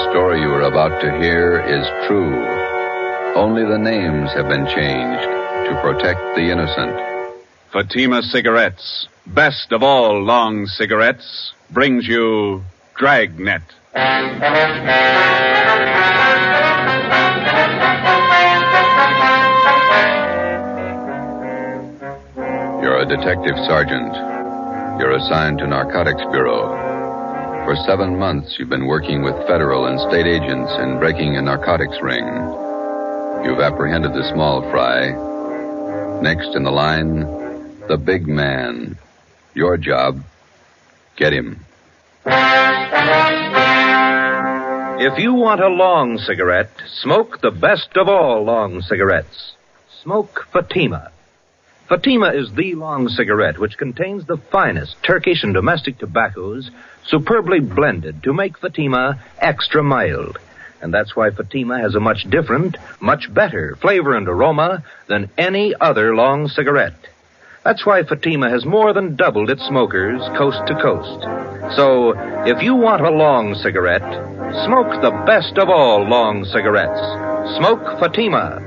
The story you are about to hear is true. Only the names have been changed to protect the innocent. Fatima Cigarettes, best of all long cigarettes, brings you Dragnet. You're a detective sergeant. You're assigned to Narcotics Bureau. For 7 months, you've been working with federal and state agents in breaking a narcotics ring. You've apprehended the small fry. Next in the line, the big man. Your job, get him. If you want a long cigarette, smoke the best of all long cigarettes. Smoke Fatima. Fatima is the long cigarette which contains the finest Turkish and domestic tobaccos superbly blended to make Fatima extra mild. And that's why Fatima has a much different, much better flavor and aroma than any other long cigarette. That's why Fatima has more than doubled its smokers coast to coast. So, if you want a long cigarette, smoke the best of all long cigarettes. Smoke Fatima.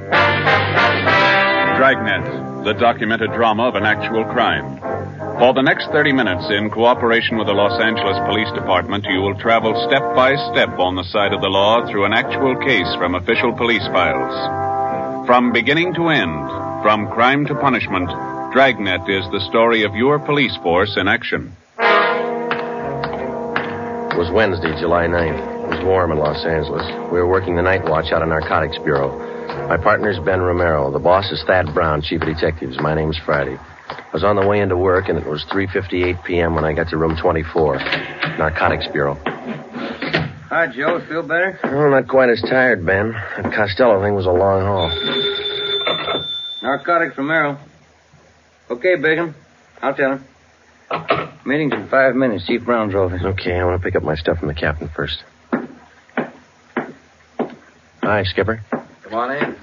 Dragnet, the documented drama of an actual crime. For the next 30 minutes, in cooperation with the Los Angeles Police Department, you will travel step by step on the side of the law through an actual case from official police files. From beginning to end, from crime to punishment, Dragnet is the story of your police force in action. It was Wednesday, July 9th. It was warm in Los Angeles. We were working the night watch out of Narcotics Bureau. My partner's Ben Romero. The boss is Thad Brown, chief of detectives. My name's Friday. I was on the way into work, and it was 3:58 p.m. when I got to room 24, Narcotics Bureau. Hi, Joe. Feel better? Oh, not quite as tired, Ben. That Costello thing was a long haul. Narcotics Romero. Okay, Bigham. I'll tell him. Meeting's in 5 minutes. Chief Brown drove in. Okay, I want to pick up my stuff from the captain first. Hi, Skipper. Come on in.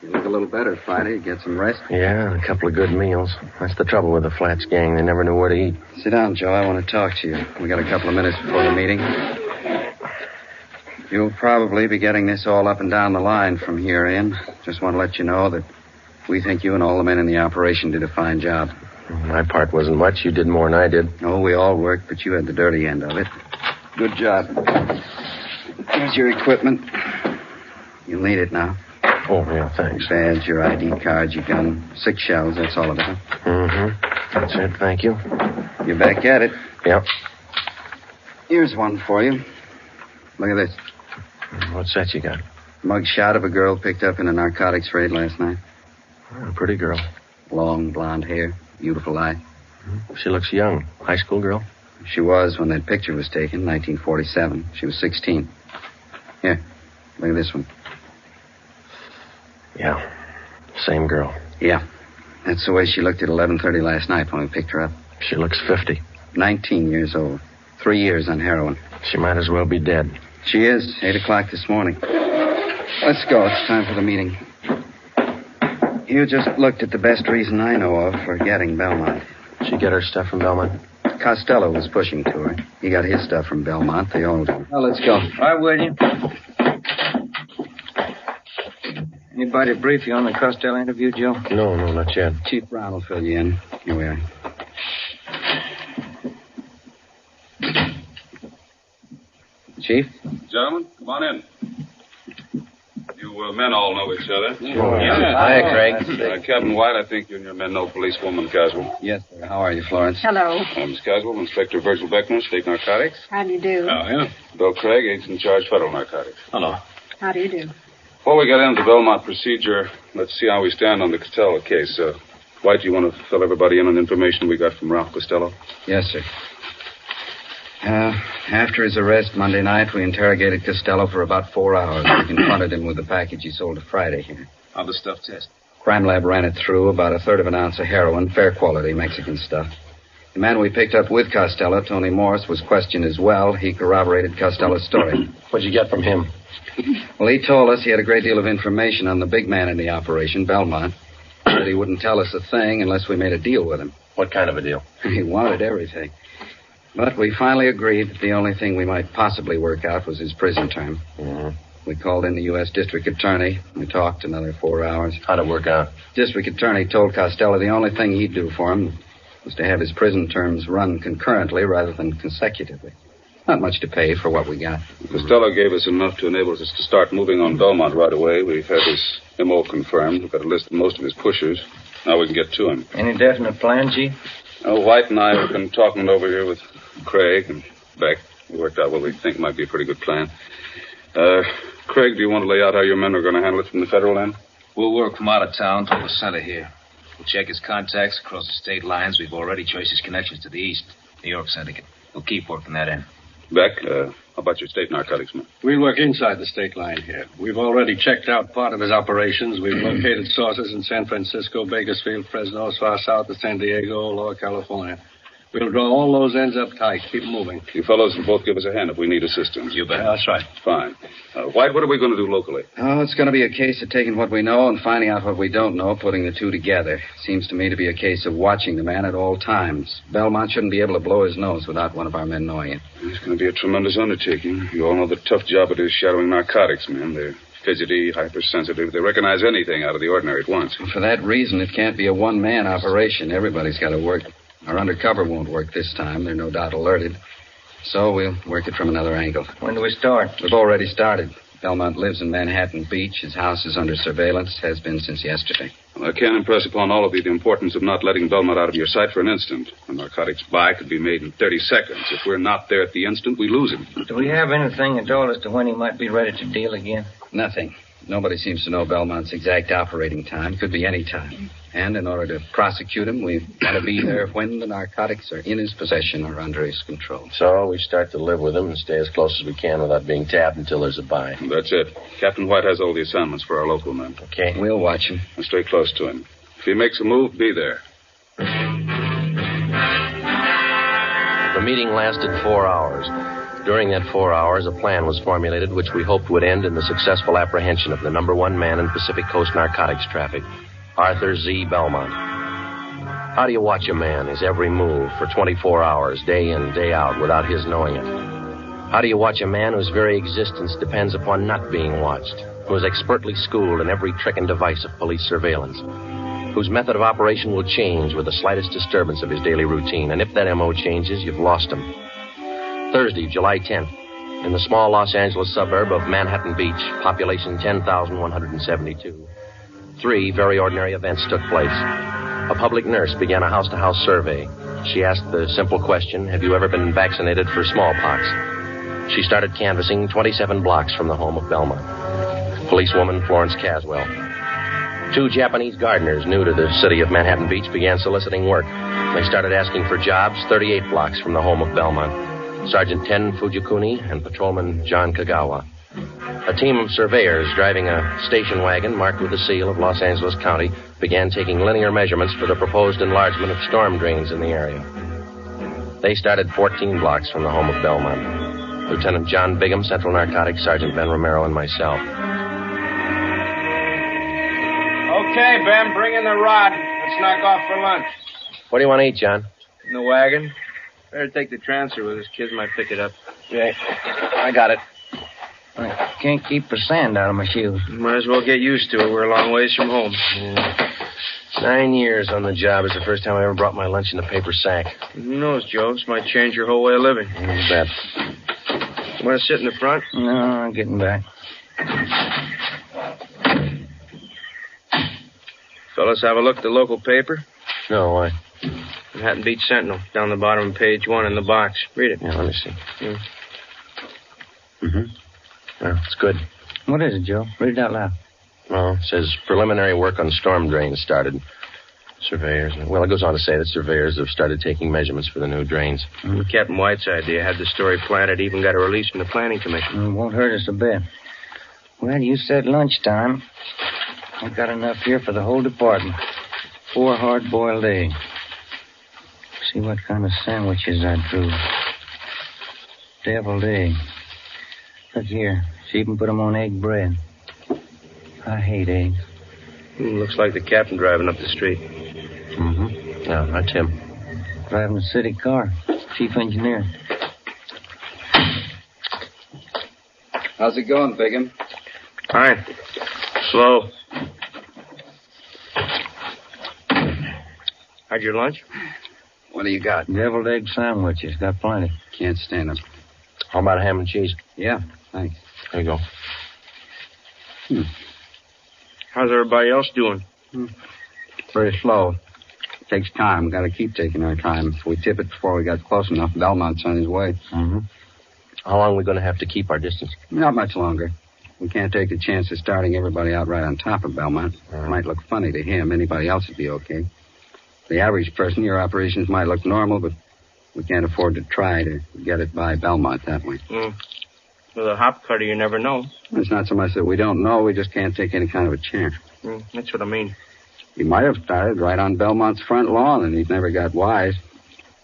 You look a little better, Friday. Get some rest? Yeah, a couple of good meals. That's the trouble with the Flats gang. They never knew where to eat. Sit down, Joe. I want to talk to you. We got a couple of minutes before the meeting. You'll probably be getting this all up and down the line from here in. Just want to let you know that we think you and all the men in the operation did a fine job. My part wasn't much. You did more than I did. Oh, we all worked, but you had the dirty end of it. Good job. Here's your equipment. You'll need it now. Oh, yeah, thanks. Badge, your ID card, your gun. 6 shells, that's all of it. Mm-hmm. That's it, thank you. You're back at it. Yep. Here's one for you. Look at this. What's that you got? Mug shot of a girl picked up in a narcotics raid last night. Oh, a pretty girl. Long blonde hair, beautiful eye. She looks young. High school girl? She was when that picture was taken, 1947. She was 16. Here, look at this one. Yeah, same girl. Yeah, that's the way she looked at 11:30 last night when we picked her up. She looks 50. 19 years old. 3 years on heroin. She might as well be dead. She is. 8 o'clock this morning. Let's go. It's time for the meeting. You just looked at the best reason I know of for getting Belmont. She get her stuff from Belmont? Costello was pushing to her. He got his stuff from Belmont. They all do. Well, let's go. Right with you. Anybody brief you on the Costello interview, Joe? No, not yet. Chief Brown will fill you in. Here we are. Chief? Gentlemen, come on in. You men all know each other. Oh, yeah. Hi, Craig. Captain White, I think you and your men know policewoman Caswell. Yes, sir. How are you, Florence? Hello. Miss Caswell, Inspector Virgil Beckner, State Narcotics. How do you do? Oh, yeah. Bill Craig, agent in charge, Federal Narcotics. Hello. How do you do? Before we get into the Belmont procedure, let's see how we stand on the Costello case. White, do you want to fill everybody in on information we got from Ralph Costello? Yes, sir. After his arrest Monday night, we interrogated Costello for about 4 hours. We confronted him with the package he sold to Friday here. How'd the stuff test? Crime lab ran it through, about 1/3 of an ounce of heroin, fair quality Mexican stuff. The man we picked up with Costello, Tony Morris, was questioned as well. He corroborated Costello's story. What'd you get from him? Well, he told us he had a great deal of information on the big man in the operation, Belmont. Said he wouldn't tell us a thing unless we made a deal with him. What kind of a deal? He wanted everything. But we finally agreed that the only thing we might possibly work out was his prison term. Mm-hmm. We called in the U.S. District Attorney. We talked another 4 hours. How'd it work out? District Attorney told Costello the only thing he'd do for him was to have his prison terms run concurrently rather than consecutively. Not much to pay for what we got. Costello gave us enough to enable us to start moving on Belmont right away. We've had his M.O. confirmed. We've got a list of most of his pushers. Now we can get to him. Any definite plan, Chief? White and I have been talking over here with Craig and Beck. We worked out what we think might be a pretty good plan. Craig, do you want to lay out how your men are going to handle it from the federal end? We'll work from out of town to the center here. We'll check his contacts across the state lines. We've already traced his connections to the east, New York syndicate. We'll keep working that end. Beck, how about your state narcotics men? We'll work inside the state line here. We've already checked out part of his operations. We've located sources in San Francisco, Bakersfield, Fresno, as far south as San Diego, Lower California. We'll draw all those ends up tight. Keep moving. You fellows will both give us a hand if we need assistance. You bet. That's right. Fine. White, what are we going to do locally? Oh, it's going to be a case of taking what we know and finding out what we don't know, putting the two together. Seems to me to be a case of watching the man at all times. Belmont shouldn't be able to blow his nose without one of our men knowing it. It's going to be a tremendous undertaking. You all know the tough job it is shadowing narcotics men. They're fidgety, hypersensitive. They recognize anything out of the ordinary at once. For that reason, it can't be a one-man operation. Everybody's got to work. Our undercover won't work this time. They're no doubt alerted. So we'll work it from another angle. When do we start? We've already started. Belmont lives in Manhattan Beach. His house is under surveillance, has been since yesterday. Well, I can't impress upon all of you the importance of not letting Belmont out of your sight for an instant. A narcotics buy could be made in 30 seconds. If we're not there at the instant, we lose him. Do we have anything at all as to when he might be ready to deal again? Nothing. Nobody seems to know Belmont's exact operating time. Could be any time. And in order to prosecute him, we've got to be there when the narcotics are in his possession or under his control. So we start to live with him and stay as close as we can without being tapped until there's a buy. That's it. Captain White has all the assignments for our local men. Okay. We'll watch him. And stay close to him. If he makes a move, be there. The meeting lasted 4 hours. During that 4 hours, a plan was formulated which we hoped would end in the successful apprehension of the number one man in Pacific Coast narcotics traffic, Arthur Z. Belmont. How do you watch a man, his every move, for 24 hours, day in, day out, without his knowing it? How do you watch a man whose very existence depends upon not being watched, who is expertly schooled in every trick and device of police surveillance, whose method of operation will change with the slightest disturbance of his daily routine, and if that M.O. changes, you've lost him. Thursday, July 10th, in the small Los Angeles suburb of Manhattan Beach, population 10,172. 3 very ordinary events took place. A public nurse began a house-to-house survey. She asked the simple question, have you ever been vaccinated for smallpox? She started canvassing 27 blocks from the home of Belmont. Policewoman Florence Caswell. 2 Japanese gardeners new to the city of Manhattan Beach began soliciting work. They started asking for jobs 38 blocks from the home of Belmont. Sergeant Ten Fujikuni and Patrolman John Kagawa. A team of surveyors driving a station wagon marked with the seal of Los Angeles County began taking linear measurements for the proposed enlargement of storm drains in the area. They started 14 blocks from the home of Belmont. Lieutenant John Bigham, Central Narcotics, Sergeant Ben Romero, and myself. Okay, Ben, bring in the rod. Let's knock off for lunch. What do you want to eat, John? In the wagon. Better take the transfer with us. Kids might pick it up. Yeah, I got it. I can't keep the sand out of my shoes. Might as well get used to it. We're a long ways from home. Yeah. 9 years on the job. It's the first time I ever brought my lunch in a paper sack. Who knows, Joe? This might change your whole way of living. You bet. You want to sit in the front? No, I'm getting back. Fellas, have a look at the local paper. No, why? Manhattan Beach Sentinel, down the bottom of page 1 in the box. Read it. Yeah, let me see. Yeah. Mm-hmm. Yeah, it's good. What is it, Joe? Read it out loud. Well, it says preliminary work on storm drains started. Surveyors. Well, it goes on to say that surveyors have started taking measurements for the new drains. Captain White's idea had the story planted, even got a release from the Planning Commission. It won't hurt us a bit. Well, you said lunchtime. I've got enough here for the whole department. 4 hard-boiled eggs. See what kind of sandwiches I drew. Deviled egg. Look here. She even put them on egg bread. I hate eggs. Looks like the captain driving up the street. Mm-hmm. Yeah, that's him. Driving a city car. Chief engineer. How's it going, Bigham? Fine. Slow. Had your lunch? What do you got? Deviled egg sandwiches. Got plenty. Can't stand them. How about ham and cheese? Yeah, thanks. There you go. How's everybody else doing? Very slow. Takes time. Got to keep taking our time. If we tip it before we got close enough, Belmont's on his way. Mm-hmm. How long are we going to have to keep our distance? Not much longer. We can't take the chance of starting everybody out right on top of Belmont. It might look funny to him. Anybody else would be okay. The average person, your operations might look normal, but we can't afford to try to get it by Belmont that way. With a hop cutter, you never know. It's not so much that we don't know. We just can't take any kind of a chance. That's what I mean. He might have started right on Belmont's front lawn, and he's never got wise.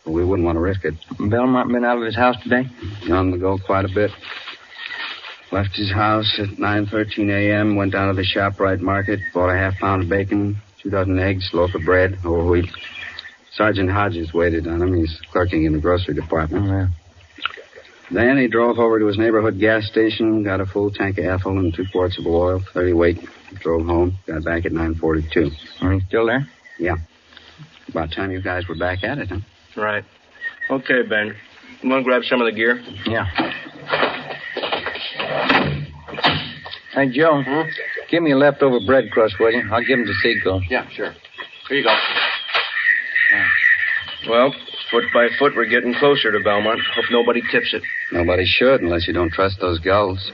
But we wouldn't want to risk it. Belmont been out of his house today? On the go quite a bit. Left his house at 9:13 a.m., went down to the ShopRite market, bought a half-pound of bacon, 2 dozen eggs, loaf of bread, whole wheat. Sergeant Hodges waited on him. He's clerking in the grocery department. Yeah. Then he drove over to his neighborhood gas station, got a full tank of ethyl and 2 quarts of oil, 30 weight. Drove home, got back at 9:42. Are you still there? Yeah. About time you guys were back at it, huh? Right. Okay, Ben. You want to grab some of the gear? Yeah. Hey, Joe. Give me a leftover bread crust, will you? I'll give him to Seagull. Yeah, sure. Here you go. Well, foot by foot, we're getting closer to Belmont. Hope nobody tips it. Nobody should, unless you don't trust those gulls.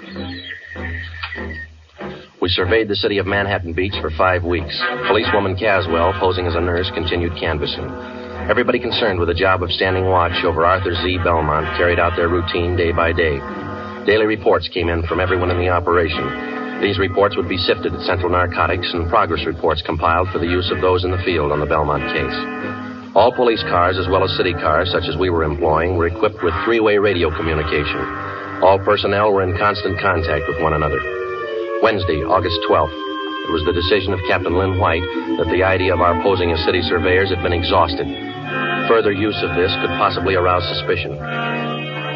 We surveyed the city of Manhattan Beach for 5 weeks. Policewoman Caswell, posing as a nurse, continued canvassing. Everybody concerned with the job of standing watch over Arthur Z. Belmont carried out their routine day by day. Daily reports came in from everyone in the operation. These reports would be sifted at Central Narcotics and progress reports compiled for the use of those in the field on the Belmont case. All police cars, as well as city cars, such as we were employing, were equipped with 3-way radio communication. All personnel were in constant contact with one another. Wednesday, August 12th. It was the decision of Captain Lynn White that the idea of our posing as city surveyors had been exhausted. Further use of this could possibly arouse suspicion.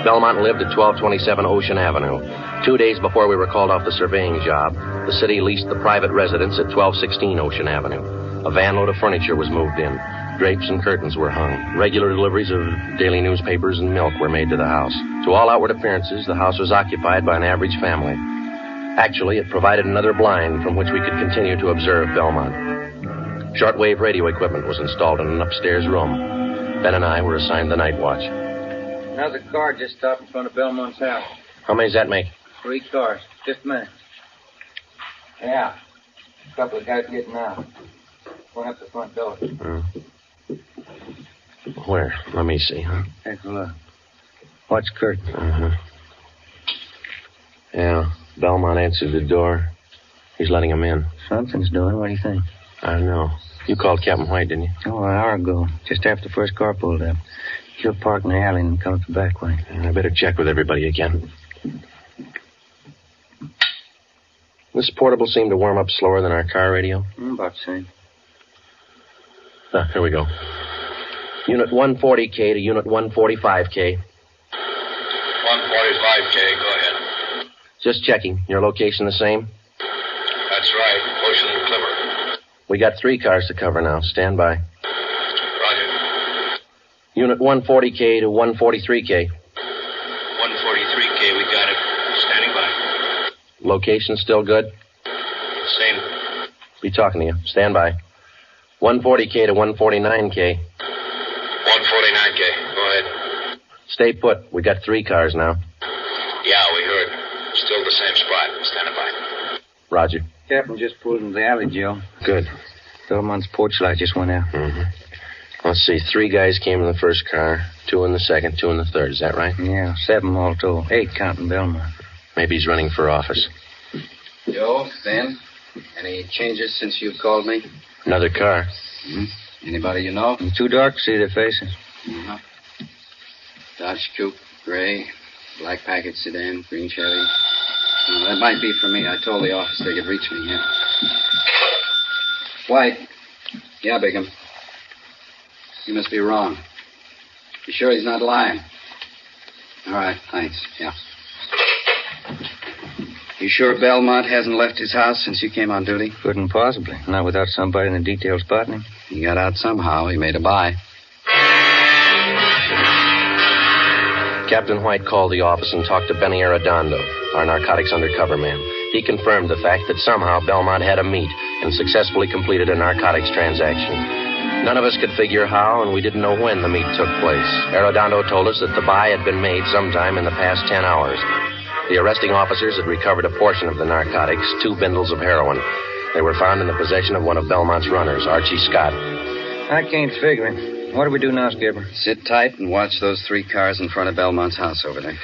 Belmont lived at 1227 Ocean Avenue. 2 days before we were called off the surveying job, the city leased the private residence at 1216 Ocean Avenue. A van load of furniture was moved in. Drapes and curtains were hung. Regular deliveries of daily newspapers and milk were made to the house. To all outward appearances, the house was occupied by an average family. Actually, it provided another blind from which we could continue to observe Belmont. Shortwave radio equipment was installed in an upstairs room. Ben and I were assigned the night watch. Another car just stopped in front of Belmont's house. How many does that make? 3 cars. Just a minute. Yeah. A couple of guys getting out. Going up the front door. Where? Let me see, huh? Take a look. Watch curtain. Uh-huh. Yeah. Belmont answered the door. He's letting him in. Something's doing. What do you think? I don't know. You called Captain White, didn't you? Oh, an hour ago. Just after the first car pulled up. He'll park in the alley and come up the back way. I better check with everybody again. This portable seemed to warm up slower than our car radio. About the same. Here we go. Unit 140K to Unit 145K. 145K, go ahead. Just checking. Your location the same? That's right, Ocean Clipper. We got 3 cars to cover now. Stand by. Roger. Unit 140K to 143K. 143K, we got it. Standing by. Location still good? Same. Be talking to you. Stand by. 140K to 149K. 149K, go ahead. Stay put. We got 3 cars now. Yeah, we heard. Still the same spot. Standing by. Roger. Captain just pulled into the alley, Joe. Good. Belmont's porch light just went out. Mm-hmm. Let's see. 3 guys came in the first car, 2 in the second, 2 in the third. Is that right? Yeah, 7 all told. 8 counting Belmont. Maybe he's running for office. Joe, Ben, any changes since you called me? Another car. Mm-hmm. Anybody you know? It's too dark to see their faces. Uh-huh. Dodge Coupe, gray, black packet sedan, green Chevy. That might be for me. I told the office they could reach me, yeah. White. Yeah, Bigham. You must be wrong. You sure he's not lying? All right, thanks. Yeah. You sure Belmont hasn't left his house since you came on duty? Couldn't possibly. Not without somebody in the detail spotting him. He got out somehow. He made a buy. Captain White called the office and talked to Benny Arredondo, our narcotics undercover man. He confirmed the fact that somehow Belmont had a meet and successfully completed a narcotics transaction. None of us could figure how, and we didn't know when the meet took place. Arredondo told us that the buy had been made sometime in the past 10 hours. The arresting officers had recovered a portion of the narcotics, 2 bundles of heroin. They were found in the possession of one of Belmont's runners, Archie Scott. I can't figure it. What do we do now, Skipper? Sit tight and watch those 3 cars in front of Belmont's house over there.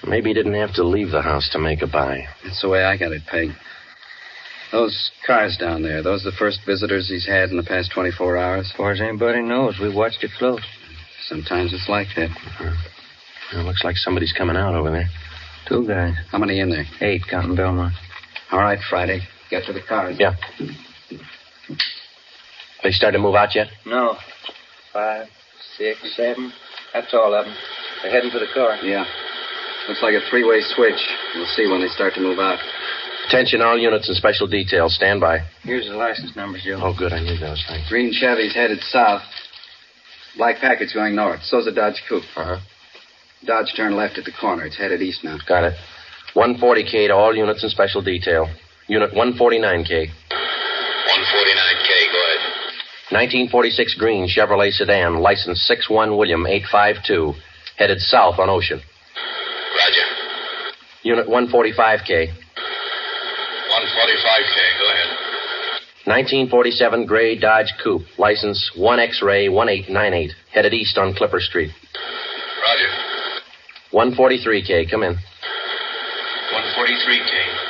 Maybe he didn't have to leave the house to make a buy. That's the way I got it pegged. Those cars down there, those are the first visitors he's had in the past 24 hours? As far as anybody knows, we watched it close. Sometimes it's like that. It looks like somebody's coming out over there. 2 guys. How many in there? 8, counting Belmont. All right, Friday. Get to the cars. Yeah. They started to move out yet? No. 5, 6, 7. That's all of them. They're heading for the car. Yeah. Looks like a 3-way switch. We'll see when they start to move out. Attention, all units and special details. Stand by. Here's the license numbers, Joe. Oh, good. I need those. Thanks. Green Chevy's headed south. Black Packard's going north. So's a Dodge Coupe. Uh-huh. Dodge turned left at the corner. It's headed east now. Got it. 140K to all units and special detail. Unit 149K. 149K, go ahead. 1946 green Chevrolet sedan, license 61 William 852, headed south on Ocean. Roger. Unit 145K. 145K, go ahead. 1947 gray Dodge Coupe, license 1 X-ray 1898, headed east on Clipper Street. Roger. 143K, come in. 143K,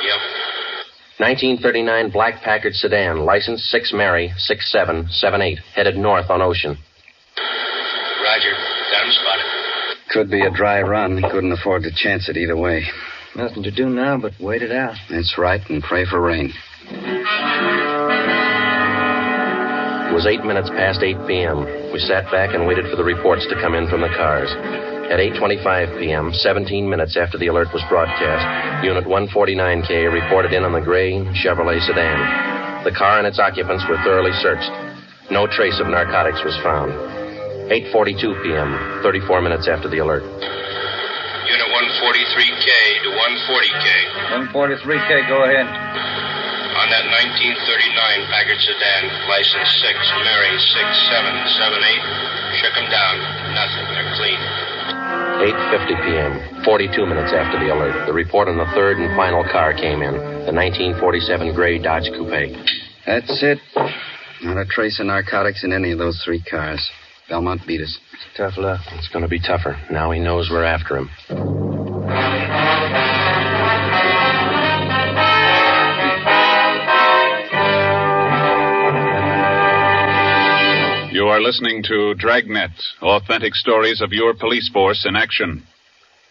yep. 1939 black Packard sedan, license 6 Mary 6778, headed north on Ocean. Roger. Got him spotted. Could be a dry run. He couldn't afford to chance it either way. Nothing to do now but wait it out. That's right, and pray for rain. It was 8 minutes past 8 p.m. We sat back and waited for the reports to come in from the cars. At 8:25 p.m., 17 minutes after the alert was broadcast, Unit 149K reported in on the gray Chevrolet sedan. The car and its occupants were thoroughly searched. No trace of narcotics was found. 8:42 p.m., 34 minutes after the alert. Unit 143K to 140K. 143K, go ahead. On that 1939 Packard sedan, license 6 Mary 6778. Shook them down. Nothing. They're clean. 8:50 p.m., 42 minutes after the alert, the report on the third and final car came in, the 1947 gray Dodge Coupe. That's it. Not a trace of narcotics in any of those 3 cars. Belmont beat us. Tough luck. It's going to be tougher. Now he knows we're after him. You are listening to Dragnet, authentic stories of your police force in action.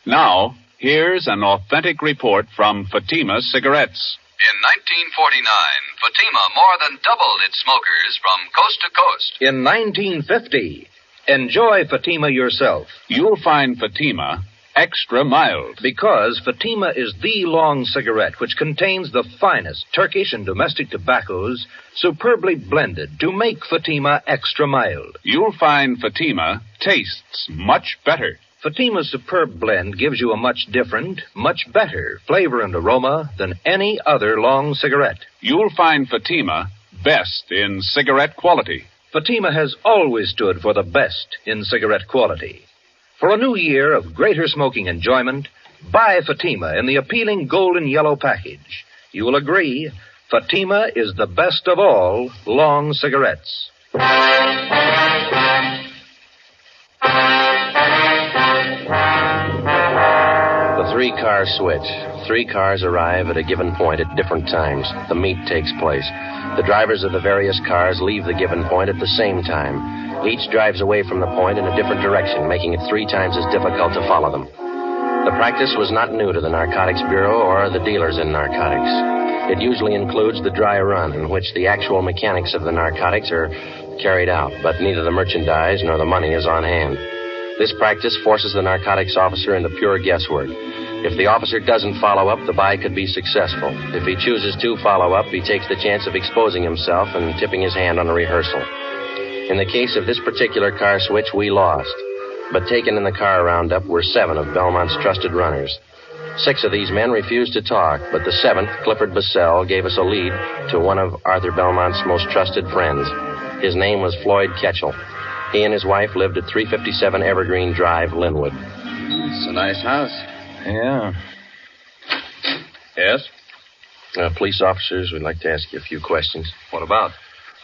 Now, here's an authentic report from Fatima Cigarettes. In 1949, Fatima more than doubled its smokers from coast to coast. In 1950, enjoy Fatima yourself. You'll find Fatima extra mild. Because Fatima is the long cigarette which contains the finest Turkish and domestic tobaccos superbly blended to make Fatima extra mild. You'll find Fatima tastes much better. Fatima's superb blend gives you a much different, much better flavor and aroma than any other long cigarette. You'll find Fatima best in cigarette quality. Fatima has always stood for the best in cigarette quality. For a new year of greater smoking enjoyment, buy Fatima in the appealing golden yellow package. You will agree, Fatima is the best of all long cigarettes. The 3-car switch. 3 cars arrive at a given point at different times. The meet takes place. The drivers of the various cars leave the given point at the same time. Each drives away from the point in a different direction, making it 3 times as difficult to follow them. The practice was not new to the Narcotics Bureau or the dealers in narcotics. It usually includes the dry run, in which the actual mechanics of the narcotics are carried out, but neither the merchandise nor the money is on hand. This practice forces the narcotics officer into pure guesswork. If the officer doesn't follow up, the buy could be successful. If he chooses to follow up, he takes the chance of exposing himself and tipping his hand on a rehearsal. In the case of this particular car switch, we lost. But taken in the car roundup were 7 of Belmont's trusted runners. 6 of these men refused to talk, but the 7th, Clifford Bissell, gave us a lead to one of Arthur Belmont's most trusted friends. His name was Floyd Ketchel. He and his wife lived at 357 Evergreen Drive, Linwood. It's a nice house. Yeah. Yes? Police officers, we'd like to ask you a few questions. What about?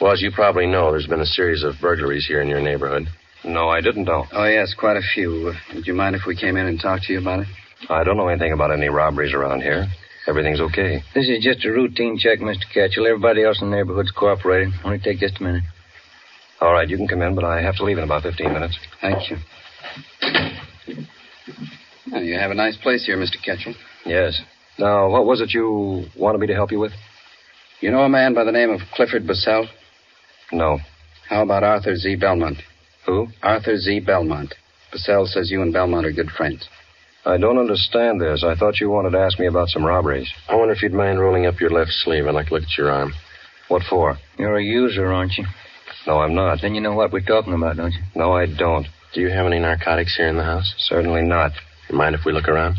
Well, as you probably know, there's been a series of burglaries here in your neighborhood. No, I didn't know. Oh, yes, quite a few. Would you mind if we came in and talked to you about it? I don't know anything about any robberies around here. Everything's okay. This is just a routine check, Mr. Ketchel. Everybody else in the neighborhood's cooperating. Only take just a minute. All right, you can come in, but I have to leave in about 15 minutes. Thank you. Well, you have a nice place here, Mr. Ketchel. Yes. Now, what was it you wanted me to help you with? You know a man by the name of Clifford Bissell? No. How about Arthur Z. Belmont? Who? Arthur Z. Belmont. Bissell says you and Belmont are good friends. I don't understand this. I thought you wanted to ask me about some robberies. I wonder if you'd mind rolling up your left sleeve. I'd like to look at your arm. What for? You're a user, aren't you? No, I'm not. Then you know what we're talking about, don't you? No, I don't. Do you have any narcotics here in the house? Certainly not. You mind if we look around?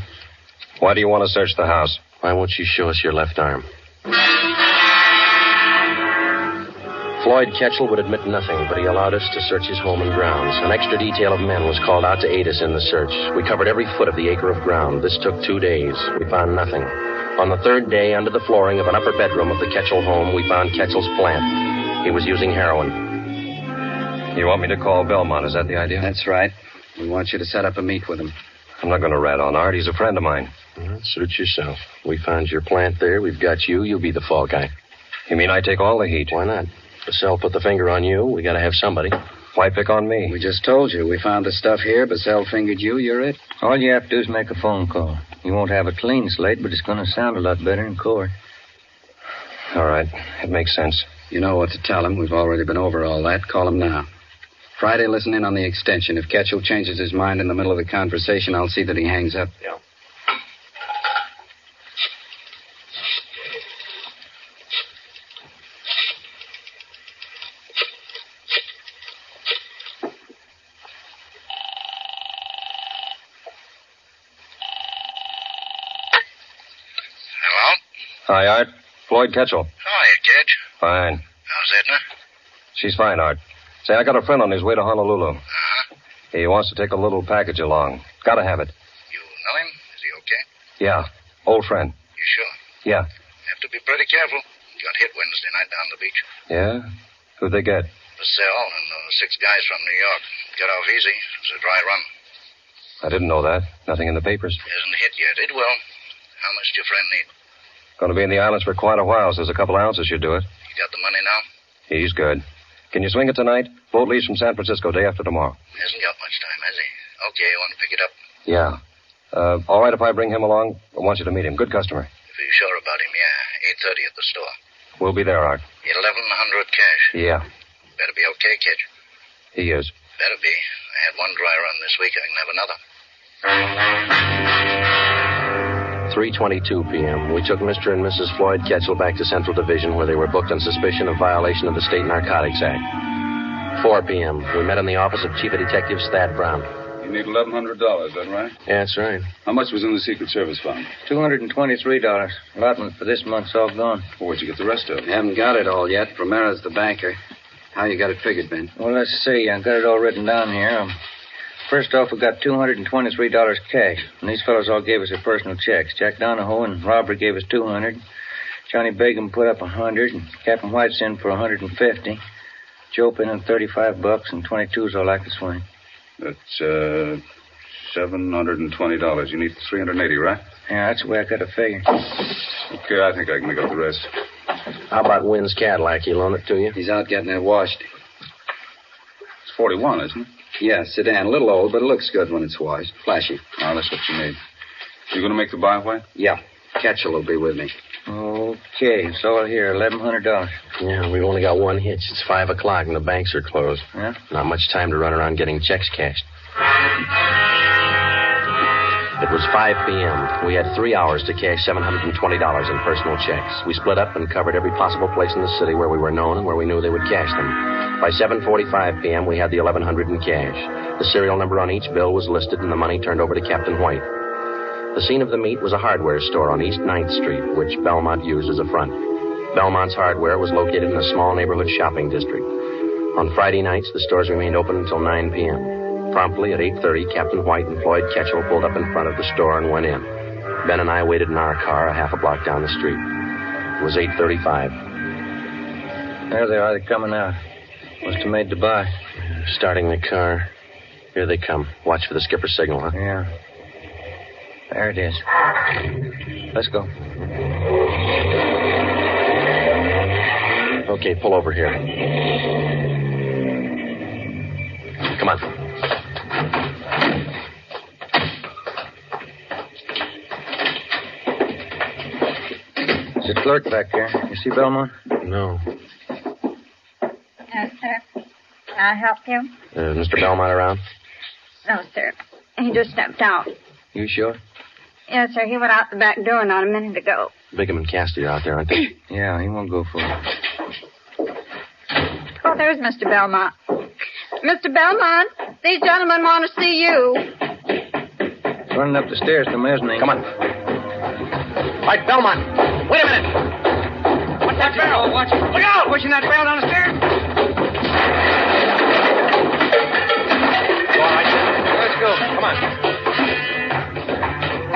Why do you want to search the house? Why won't you show us your left arm? Floyd Ketchel would admit nothing, but he allowed us to search his home and grounds. An extra detail of men was called out to aid us in the search. We covered every foot of the acre of ground. This took 2 days. We found nothing. On the 3rd day, under the flooring of an upper bedroom of the Ketchel home, we found Ketchel's plant. He was using heroin. You want me to call Belmont, is that the idea? That's right. We want you to set up a meet with him. I'm not going to rat on Art. He's a friend of mine. Well, suit yourself. We found your plant there. We've got you. You'll be the fall guy. You mean I take all the heat? Why not? Bissell put the finger on you. We got to have somebody. Why pick on me? We just told you. We found the stuff here. Bissell fingered you. You're it. All you have to do is make a phone call. You won't have a clean slate, but it's going to sound a lot better in court. All right. It makes sense. You know what to tell him. We've already been over all that. Call him now. Friday, listen in on the extension. If Ketchel changes his mind in the middle of the conversation, I'll see that he hangs up. Yeah. Hi, Art. Floyd Ketchel. Hiya, kid. Fine. How's Edna? She's fine, Art. Say, I got a friend on his way to Honolulu. Uh-huh. He wants to take a little package along. Gotta have it. You know him? Is he okay? Yeah. Old friend. You sure? Yeah. Have to be pretty careful. Got hit Wednesday night down the beach. Yeah? Who'd they get? Bissell and 6 guys from New York. Got off easy. It was a dry run. I didn't know that. Nothing in the papers. Hasn't hit yet. It will. How much do your friend need? Going to be in the islands for quite a while, so there's a couple ounces should do it. You got the money now? He's good. Can you swing it tonight? Boat leaves from San Francisco day after tomorrow. Hasn't got much time, has he? Okay, you want to pick it up? Yeah. All right if I bring him along? I want you to meet him. Good customer. If you're sure about him, yeah. 8:30 at the store. We'll be there, Art. 1,100 cash. Yeah. Better be okay, kid. He is. Better be. I had one dry run this week. I can have another. 3:22 p.m. We took Mr. and Mrs. Floyd Ketchel back to Central Division, where they were booked on suspicion of violation of the State Narcotics Act. 4 p.m. We met in the office of Chief of Detectives Thad Brown. You need $1,100, is that right? Yeah, that's right. How much was in the Secret Service fund? $223. Allotment for this month's all gone. Well, where'd you get the rest of it? Haven't got it all yet. Primera's the banker. How you got it figured, Ben? Well, let's see. I got it all written down here. First off, we got $223 cash. And these fellows all gave us their personal checks. Jack Donahoe and Robert gave us $200. Johnny Bacon put up $100. And Captain White's in for $150. Joe put in $35, and 22's all I could swing. That's $720. You need $380, right? Yeah, that's the way I got it figured. Okay, I think I can make up the rest. How about Wynn's Cadillac? He loan it to you? He's out getting it washed. It's 41, isn't it? Yeah, sedan. A little old, but it looks good when it's washed. Flashy. Oh, that's what you need. You going to make the buy, White? Yeah. Ketchel will be with me. Okay, it's all here, $1,100. Yeah, we've only got one hitch. It's 5 o'clock and the banks are closed. Yeah? Not much time to run around getting checks cashed. It was 5 p.m. We had 3 hours to cash $720 in personal checks. We split up and covered every possible place in the city where we were known and where we knew they would cash them. By 7:45 p.m., we had the $1,100 in cash. The serial number on each bill was listed and the money turned over to Captain White. The scene of the meet was a hardware store on East 9th Street, which Belmont used as a front. Belmont's hardware was located in a small neighborhood shopping district. On Friday nights, the stores remained open until 9 p.m. Promptly at 8:30, Captain White and Floyd Ketchell pulled up in front of the store and went in. Ben and I waited in our car a half a block down the street. It was 8:35. There they are. They're coming out. Must have made the buy. Starting the car. Here they come. Watch for the skipper's signal, huh? Yeah. There it is. Let's go. Okay, pull over here. Come on. There's a clerk back there. You see Belmont? No. Yes, sir. Can I help you? Mr. Belmont around? No, sir. He just stepped out. You sure? Yes, sir. He went out the back door not a minute ago. Bigham and Cassidy are out there, aren't they? Yeah, he won't go for it. Oh, there's Mr. Belmont. Mr. Belmont, these gentlemen want to see you. Running up the stairs to mezzanine. Come on. All right, Belmont. Wait a minute. What's that barrel? Watch it. Look out! Pushing that barrel down the stairs. All right. Let's go. Come on.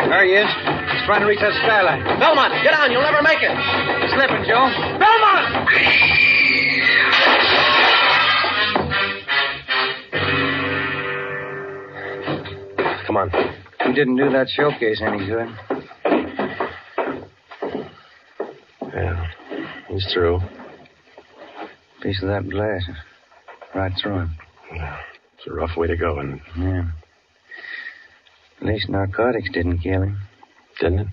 There he is. He's trying to reach that skyline. Belmont, get on. You'll never make it. Slipping, Joe. Belmont! Come on. He didn't do that showcase any good. Yeah, he's through. Piece of that glass right through him. Yeah, it's a rough way to go, isn't it? Yeah. At least narcotics didn't kill him. Didn't it?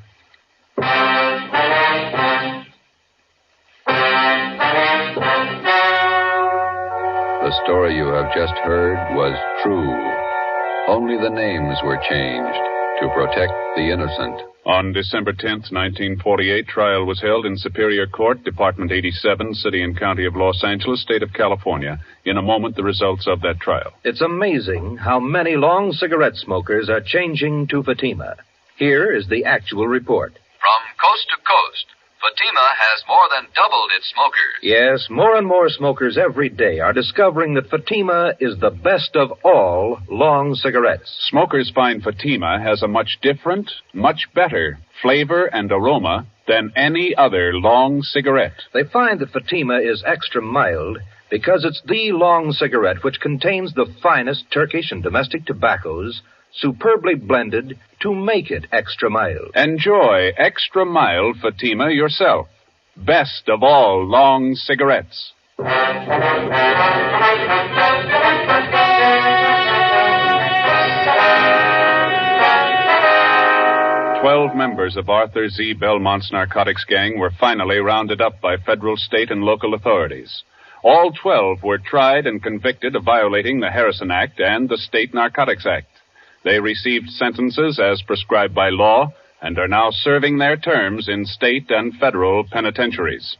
The story you have just heard was true. Only the names were changed to protect the innocent. On December 10th, 1948, trial was held in Superior Court, Department 87, City and County of Los Angeles, State of California. In a moment, the results of that trial. It's amazing how many long cigarette smokers are changing to Fatima. Here is the actual report. From coast to coast, Fatima has more than doubled its smokers. Yes, more and more smokers every day are discovering that Fatima is the best of all long cigarettes. Smokers find Fatima has a much different, much better flavor and aroma than any other long cigarette. They find that Fatima is extra mild because it's the long cigarette which contains the finest Turkish and domestic tobaccos superbly blended to make it extra mild. Enjoy extra mild Fatima yourself. Best of all long cigarettes. 12 members of Arthur Z. Belmont's narcotics gang were finally rounded up by federal, state, and local authorities. All 12 were tried and convicted of violating the Harrison Act and the State Narcotics Act. They received sentences as prescribed by law and are now serving their terms in state and federal penitentiaries.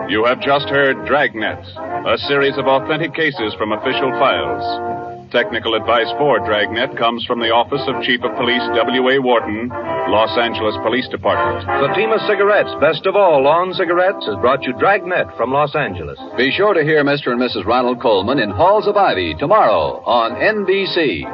You have just heard Dragnet, a series of authentic cases from official files. Technical advice for Dragnet comes from the Office of Chief of Police W.A. Wharton, Los Angeles Police Department. Fatima Cigarettes, best of all long cigarettes, has brought you Dragnet from Los Angeles. Be sure to hear Mr. and Mrs. Ronald Coleman in Halls of Ivy tomorrow on NBC.